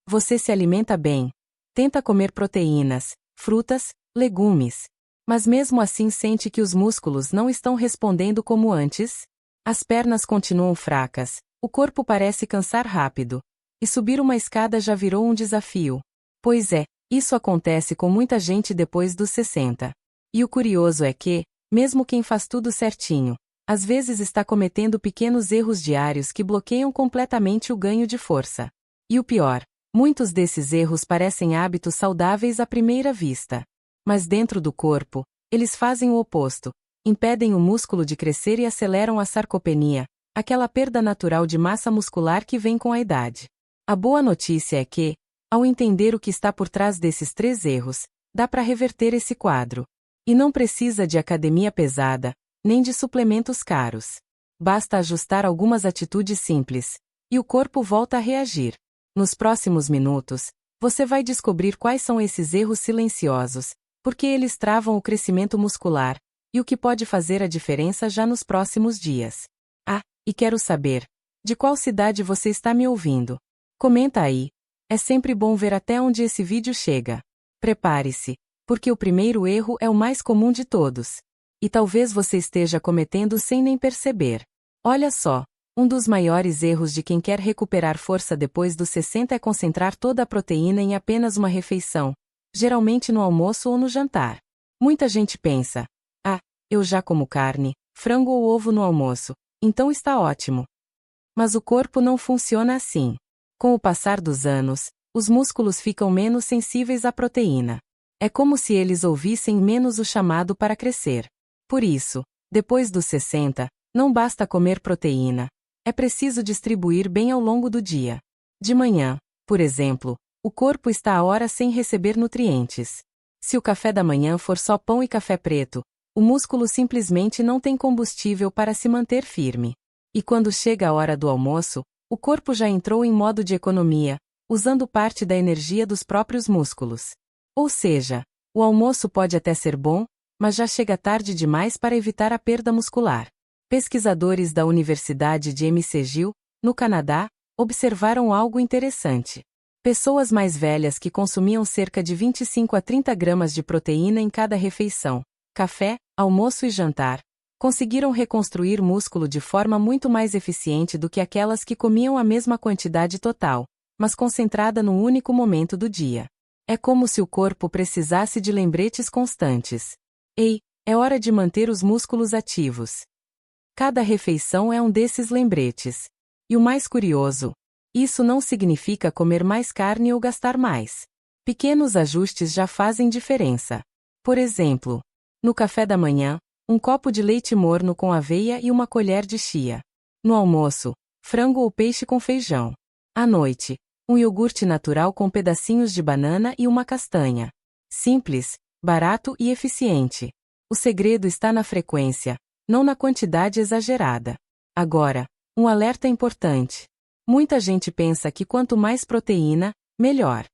Você se alimenta bem. Tenta comer proteínas, frutas, legumes. Mas mesmo assim sente que os músculos não estão respondendo como antes? As pernas continuam fracas, o corpo parece cansar rápido. E subir uma escada já virou um desafio. Pois é, isso acontece com muita gente depois dos 60. E o curioso é que, mesmo quem faz tudo certinho, às vezes está cometendo pequenos erros diários que bloqueiam completamente o ganho de força. E o pior, muitos desses erros parecem hábitos saudáveis à primeira vista. Mas dentro do corpo, eles fazem o oposto. Impedem o músculo de crescer e aceleram a sarcopenia, aquela perda natural de massa muscular que vem com a idade. A boa notícia é que, ao entender o que está por trás desses 3 erros, dá para reverter esse quadro. E não precisa de academia pesada, nem de suplementos caros. Basta ajustar algumas atitudes simples, e o corpo volta a reagir. Nos próximos minutos, você vai descobrir quais são esses erros silenciosos, porque eles travam o crescimento muscular, e o que pode fazer a diferença já nos próximos dias. Ah, e quero saber, de qual cidade você está me ouvindo? Comenta aí. É sempre bom ver até onde esse vídeo chega. Prepare-se, porque o primeiro erro é o mais comum de todos. E talvez você esteja cometendo sem nem perceber. Olha só, um dos maiores erros de quem quer recuperar força depois dos 60 é concentrar toda a proteína em apenas uma refeição, geralmente no almoço ou no jantar. Muita gente pensa, eu já como carne, frango ou ovo no almoço, então está ótimo. Mas o corpo não funciona assim. Com o passar dos anos, os músculos ficam menos sensíveis à proteína. É como se eles ouvissem menos o chamado para crescer. Por isso, depois dos 60, não basta comer proteína. É preciso distribuir bem ao longo do dia. De manhã, por exemplo, o corpo está a horas sem receber nutrientes. Se o café da manhã for só pão e café preto, o músculo simplesmente não tem combustível para se manter firme. E quando chega a hora do almoço, o corpo já entrou em modo de economia, usando parte da energia dos próprios músculos. Ou seja, o almoço pode até ser bom, mas já chega tarde demais para evitar a perda muscular. Pesquisadores da Universidade de McGill, no Canadá, observaram algo interessante. Pessoas mais velhas que consumiam cerca de 25 a 30 gramas de proteína em cada refeição, café, almoço e jantar, conseguiram reconstruir músculo de forma muito mais eficiente do que aquelas que comiam a mesma quantidade total, mas concentrada num único momento do dia. É como se o corpo precisasse de lembretes constantes. Ei, é hora de manter os músculos ativos. Cada refeição é um desses lembretes. E o mais curioso, isso não significa comer mais carne ou gastar mais. Pequenos ajustes já fazem diferença. Por exemplo, no café da manhã, um copo de leite morno com aveia e uma colher de chia. No almoço, frango ou peixe com feijão. À noite, um iogurte natural com pedacinhos de banana e uma castanha. Simples, barato e eficiente. O segredo está na frequência, não na quantidade exagerada. Agora, um alerta importante. Muita gente pensa que quanto mais proteína, melhor.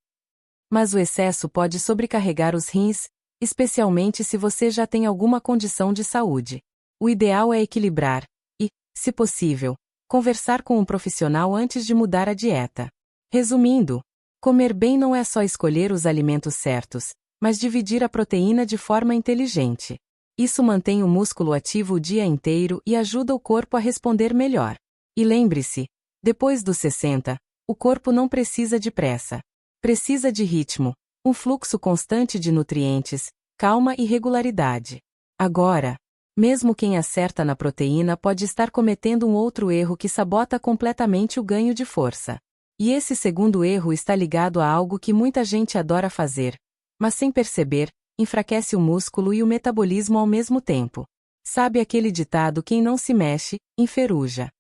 Mas o excesso pode sobrecarregar os rins, especialmente se você já tem alguma condição de saúde. O ideal é equilibrar e, se possível, conversar com um profissional antes de mudar a dieta. Resumindo, comer bem não é só escolher os alimentos certos, mas dividir a proteína de forma inteligente. Isso mantém o músculo ativo o dia inteiro e ajuda o corpo a responder melhor. E lembre-se, depois dos 60, o corpo não precisa de pressa. Precisa de ritmo, um fluxo constante de nutrientes, calma e regularidade. Agora, mesmo quem acerta na proteína pode estar cometendo um outro erro que sabota completamente o ganho de força. E esse segundo erro está ligado a algo que muita gente adora fazer, mas sem perceber, enfraquece o músculo e o metabolismo ao mesmo tempo. Sabe aquele ditado: quem não se mexe, enferruja?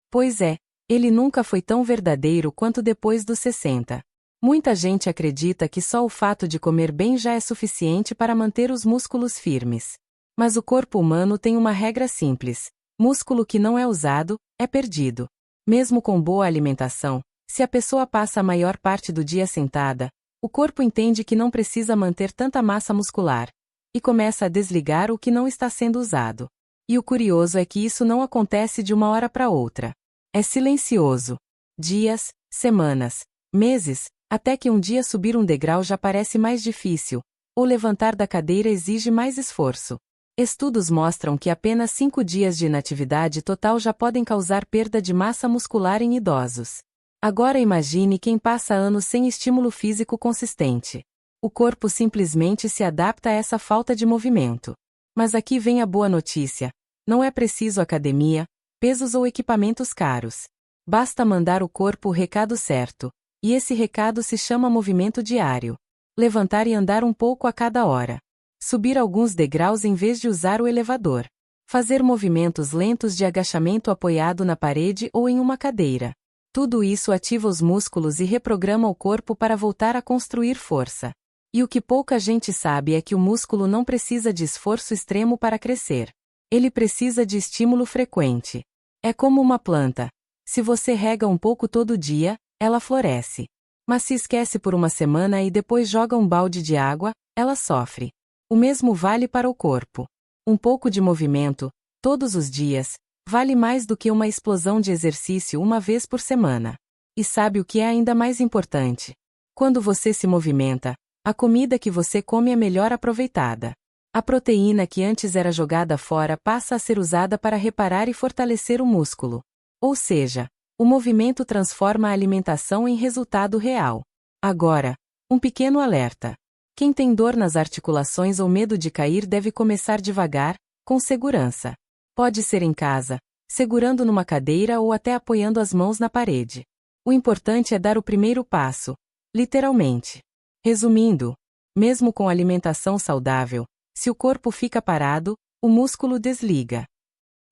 Pois é, ele nunca foi tão verdadeiro quanto depois dos 60. Muita gente acredita que só o fato de comer bem já é suficiente para manter os músculos firmes. Mas o corpo humano tem uma regra simples: músculo que não é usado, é perdido. Mesmo com boa alimentação, se a pessoa passa a maior parte do dia sentada, o corpo entende que não precisa manter tanta massa muscular, e começa a desligar o que não está sendo usado. E o curioso é que isso não acontece de uma hora para outra. É silencioso. Dias, semanas, meses, Até que um dia subir um degrau já parece mais difícil, ou levantar da cadeira exige mais esforço. Estudos mostram que apenas 5 dias de inatividade total já podem causar perda de massa muscular em idosos. Agora imagine quem passa anos sem estímulo físico consistente. O corpo simplesmente se adapta a essa falta de movimento. Mas aqui vem a boa notícia. Não é preciso academia, pesos ou equipamentos caros. Basta mandar o corpo o recado certo. E esse recado se chama movimento diário. Levantar e andar um pouco a cada hora. Subir alguns degraus em vez de usar o elevador. Fazer movimentos lentos de agachamento apoiado na parede ou em uma cadeira. Tudo isso ativa os músculos e reprograma o corpo para voltar a construir força. E o que pouca gente sabe é que o músculo não precisa de esforço extremo para crescer. Ele precisa de estímulo frequente. É como uma planta. Se você rega um pouco todo dia, ela floresce. Mas se esquece por uma semana e depois joga um balde de água, ela sofre. O mesmo vale para o corpo. Um pouco de movimento, todos os dias, vale mais do que uma explosão de exercício uma vez por semana. E sabe o que é ainda mais importante? Quando você se movimenta, a comida que você come é melhor aproveitada. A proteína que antes era jogada fora passa a ser usada para reparar e fortalecer o músculo. Ou seja, o movimento transforma a alimentação em resultado real. Agora, um pequeno alerta. Quem tem dor nas articulações ou medo de cair deve começar devagar, com segurança. Pode ser em casa, segurando numa cadeira ou até apoiando as mãos na parede. O importante é dar o primeiro passo, literalmente. Resumindo, mesmo com alimentação saudável, se o corpo fica parado, o músculo desliga.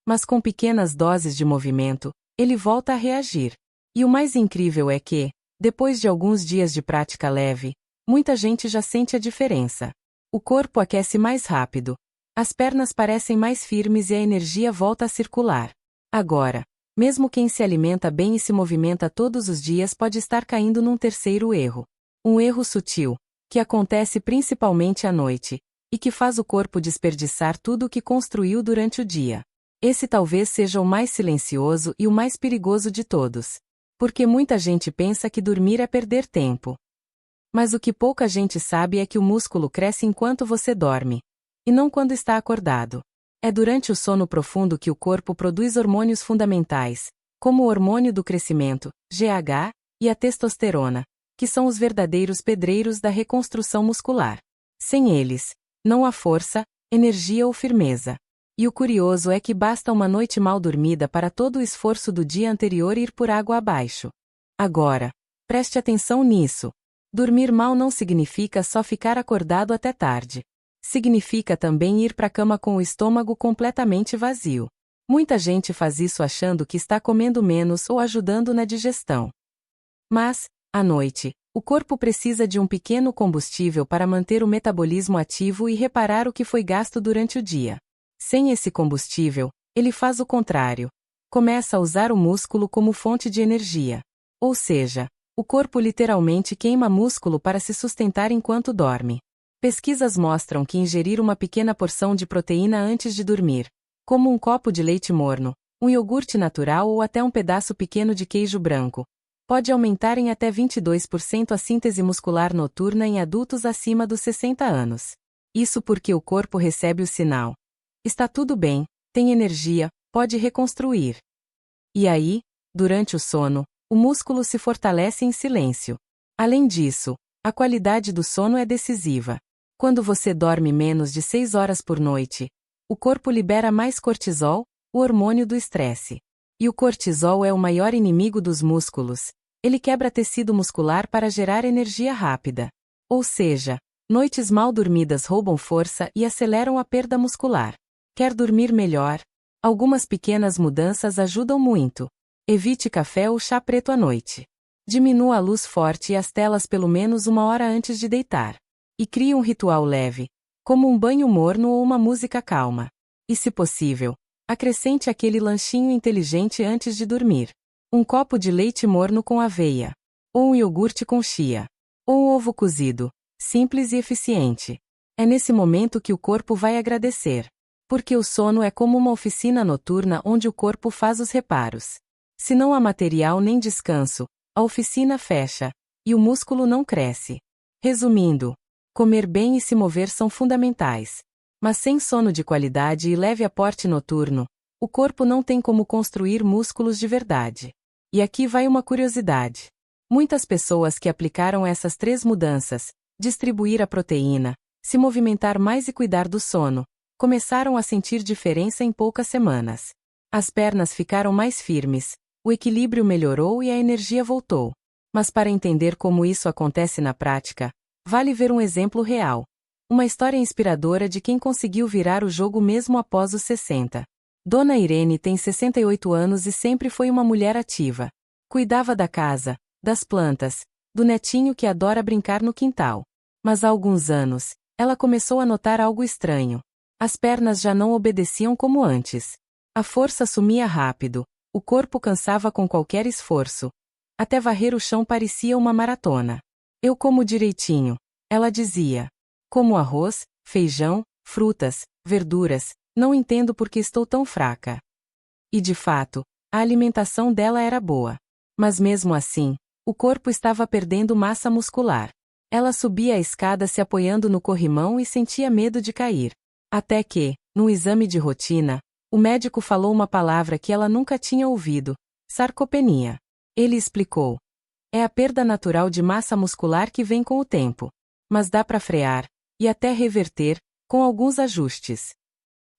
Mas com pequenas doses de movimento, ele volta a reagir. E o mais incrível é que, depois de alguns dias de prática leve, muita gente já sente a diferença. O corpo aquece mais rápido, as pernas parecem mais firmes e a energia volta a circular. Agora, mesmo quem se alimenta bem e se movimenta todos os dias pode estar caindo num terceiro erro. Um erro sutil, que acontece principalmente à noite, e que faz o corpo desperdiçar tudo o que construiu durante o dia. Esse talvez seja o mais silencioso e o mais perigoso de todos. Porque muita gente pensa que dormir é perder tempo. Mas o que pouca gente sabe é que o músculo cresce enquanto você dorme. E não quando está acordado. É durante o sono profundo que o corpo produz hormônios fundamentais, como o hormônio do crescimento, GH, e a testosterona, que são os verdadeiros pedreiros da reconstrução muscular. Sem eles, não há força, energia ou firmeza. E o curioso é que basta uma noite mal dormida para todo o esforço do dia anterior ir por água abaixo. Agora, preste atenção nisso. Dormir mal não significa só ficar acordado até tarde. Significa também ir para a cama com o estômago completamente vazio. Muita gente faz isso achando que está comendo menos ou ajudando na digestão. Mas, à noite, o corpo precisa de um pequeno combustível para manter o metabolismo ativo e reparar o que foi gasto durante o dia. Sem esse combustível, ele faz o contrário. Começa a usar o músculo como fonte de energia. Ou seja, o corpo literalmente queima músculo para se sustentar enquanto dorme. Pesquisas mostram que ingerir uma pequena porção de proteína antes de dormir, como um copo de leite morno, um iogurte natural ou até um pedaço pequeno de queijo branco, pode aumentar em até 22% a síntese muscular noturna em adultos acima dos 60 anos. Isso porque o corpo recebe o sinal. Está tudo bem, tem energia, pode reconstruir. E aí, durante o sono, o músculo se fortalece em silêncio. Além disso, a qualidade do sono é decisiva. Quando você dorme menos de 6 horas por noite, o corpo libera mais cortisol, o hormônio do estresse. E o cortisol é o maior inimigo dos músculos. Ele quebra tecido muscular para gerar energia rápida. Ou seja, noites mal dormidas roubam força e aceleram a perda muscular. Quer dormir melhor? Algumas pequenas mudanças ajudam muito. Evite café ou chá preto à noite. Diminua a luz forte e as telas pelo menos 1 hora antes de deitar. E crie um ritual leve, como um banho morno ou uma música calma. E se possível, acrescente aquele lanchinho inteligente antes de dormir. Um copo de leite morno com aveia. Ou um iogurte com chia. Ou um ovo cozido. Simples e eficiente. É nesse momento que o corpo vai agradecer. Porque o sono é como uma oficina noturna onde o corpo faz os reparos. Se não há material nem descanso, a oficina fecha. e o músculo não cresce. Resumindo, comer bem e se mover são fundamentais. Mas sem sono de qualidade e leve aporte noturno, o corpo não tem como construir músculos de verdade. E aqui vai uma curiosidade. Muitas pessoas que aplicaram essas 3 mudanças, distribuir a proteína, se movimentar mais e cuidar do sono, começaram a sentir diferença em poucas semanas. As pernas ficaram mais firmes, o equilíbrio melhorou e a energia voltou. Mas para entender como isso acontece na prática, vale ver um exemplo real. Uma história inspiradora de quem conseguiu virar o jogo mesmo após os 60. Dona Irene tem 68 anos e sempre foi uma mulher ativa. Cuidava da casa, das plantas, do netinho que adora brincar no quintal. Mas há alguns anos, ela começou a notar algo estranho. As pernas já não obedeciam como antes. A força sumia rápido, o corpo cansava com qualquer esforço. Até varrer o chão parecia uma maratona. Eu como direitinho, ela dizia. Como arroz, feijão, frutas, verduras, não entendo por que estou tão fraca. E de fato, a alimentação dela era boa. Mas mesmo assim, o corpo estava perdendo massa muscular. Ela subia a escada se apoiando no corrimão e sentia medo de cair. Até que, num exame de rotina, o médico falou uma palavra que ela nunca tinha ouvido: sarcopenia. Ele explicou. É a perda natural de massa muscular que vem com o tempo. Mas dá para frear, e até reverter, com alguns ajustes.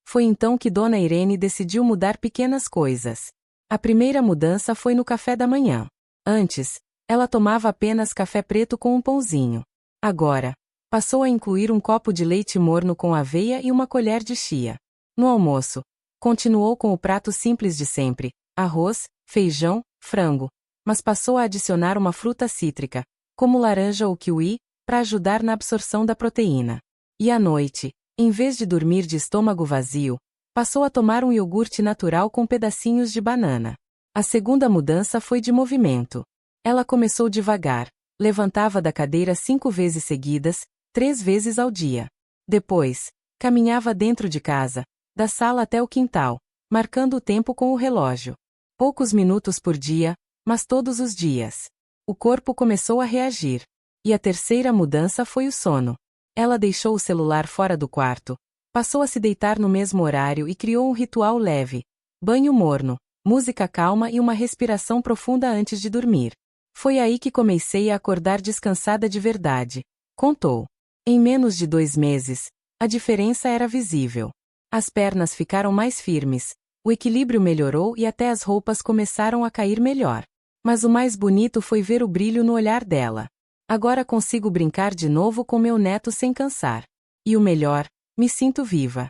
Foi então que Dona Irene decidiu mudar pequenas coisas. A primeira mudança foi no café da manhã. Antes, ela tomava apenas café preto com um pãozinho. Agora, passou a incluir um copo de leite morno com aveia e uma colher de chia. No almoço, continuou com o prato simples de sempre: arroz, feijão, frango. Mas passou a adicionar uma fruta cítrica, como laranja ou kiwi, para ajudar na absorção da proteína. E à noite, em vez de dormir de estômago vazio, passou a tomar um iogurte natural com pedacinhos de banana. A segunda mudança foi de movimento. Ela começou devagar, levantava da cadeira 5 vezes seguidas, 3 vezes ao dia. Depois, caminhava dentro de casa, da sala até o quintal, marcando o tempo com o relógio. Poucos minutos por dia, mas todos os dias. O corpo começou a reagir. E a terceira mudança foi o sono. Ela deixou o celular fora do quarto, passou a se deitar no mesmo horário e criou um ritual leve: banho morno, música calma e uma respiração profunda antes de dormir. Foi aí que comecei a acordar descansada de verdade, contou. Em menos de 2 meses, a diferença era visível. As pernas ficaram mais firmes, o equilíbrio melhorou e até as roupas começaram a cair melhor. Mas o mais bonito foi ver o brilho no olhar dela. Agora consigo brincar de novo com meu neto sem cansar. E o melhor, me sinto viva.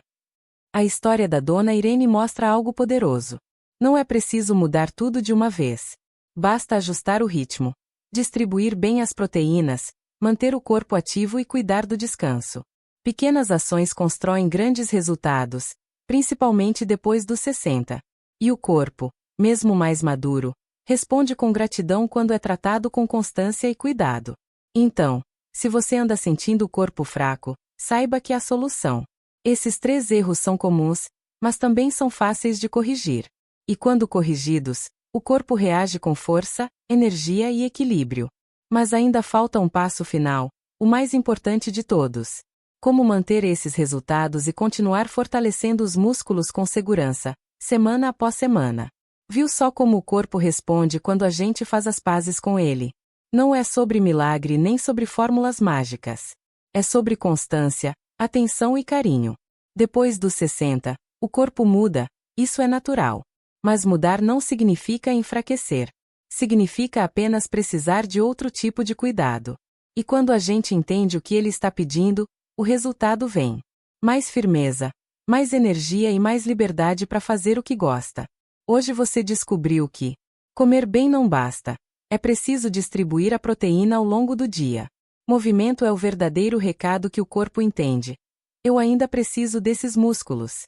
A história da Dona Irene mostra algo poderoso. Não é preciso mudar tudo de uma vez. Basta ajustar o ritmo, distribuir bem as proteínas, manter o corpo ativo e cuidar do descanso. Pequenas ações constroem grandes resultados, principalmente depois dos 60. E o corpo, mesmo mais maduro, responde com gratidão quando é tratado com constância e cuidado. Então, se você anda sentindo o corpo fraco, saiba que há solução. Esses 3 erros são comuns, mas também são fáceis de corrigir. E quando corrigidos, o corpo reage com força, energia e equilíbrio. Mas ainda falta um passo final, o mais importante de todos. Como manter esses resultados e continuar fortalecendo os músculos com segurança, semana após semana. Viu só como o corpo responde quando a gente faz as pazes com ele? Não é sobre milagre nem sobre fórmulas mágicas. É sobre constância, atenção e carinho. Depois dos 60, o corpo muda, isso é natural. Mas mudar não significa enfraquecer. Significa apenas precisar de outro tipo de cuidado. E quando a gente entende o que ele está pedindo, o resultado vem. Mais firmeza, mais energia e mais liberdade para fazer o que gosta. Hoje você descobriu que comer bem não basta. É preciso distribuir a proteína ao longo do dia. Movimento é o verdadeiro recado que o corpo entende. Eu ainda preciso desses músculos.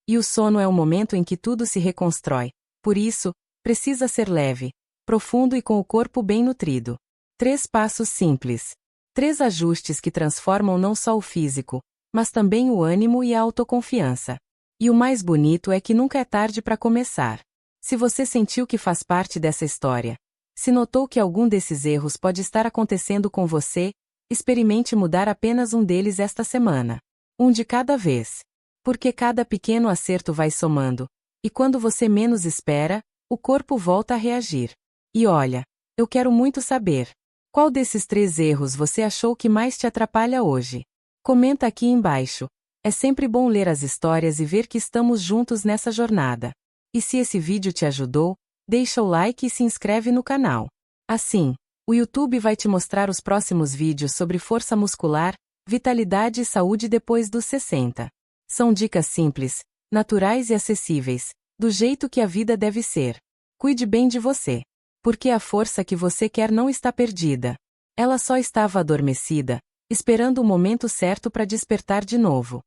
E o sono é o momento em que tudo se reconstrói. Por isso, precisa ser leve, profundo e com o corpo bem nutrido. 3 passos simples. 3 ajustes que transformam não só o físico, mas também o ânimo e a autoconfiança. E o mais bonito é que nunca é tarde para começar. Se você sentiu que faz parte dessa história, Se notou que algum desses erros pode estar acontecendo com você, experimente mudar apenas um deles esta semana. Um de cada vez. Porque cada pequeno acerto vai somando, e quando você menos espera, o corpo volta a reagir. E olha, eu quero muito saber, qual desses 3 erros você achou que mais te atrapalha hoje? Comenta aqui embaixo. É sempre bom ler as histórias e ver que estamos juntos nessa jornada. E se esse vídeo te ajudou, deixa o like e se inscreve no canal. Assim, o YouTube vai te mostrar os próximos vídeos sobre força muscular, vitalidade e saúde depois dos 60. São dicas simples, naturais e acessíveis, do jeito que a vida deve ser. Cuide bem de você. Porque a força que você quer não está perdida. Ela só estava adormecida, esperando o momento certo para despertar de novo.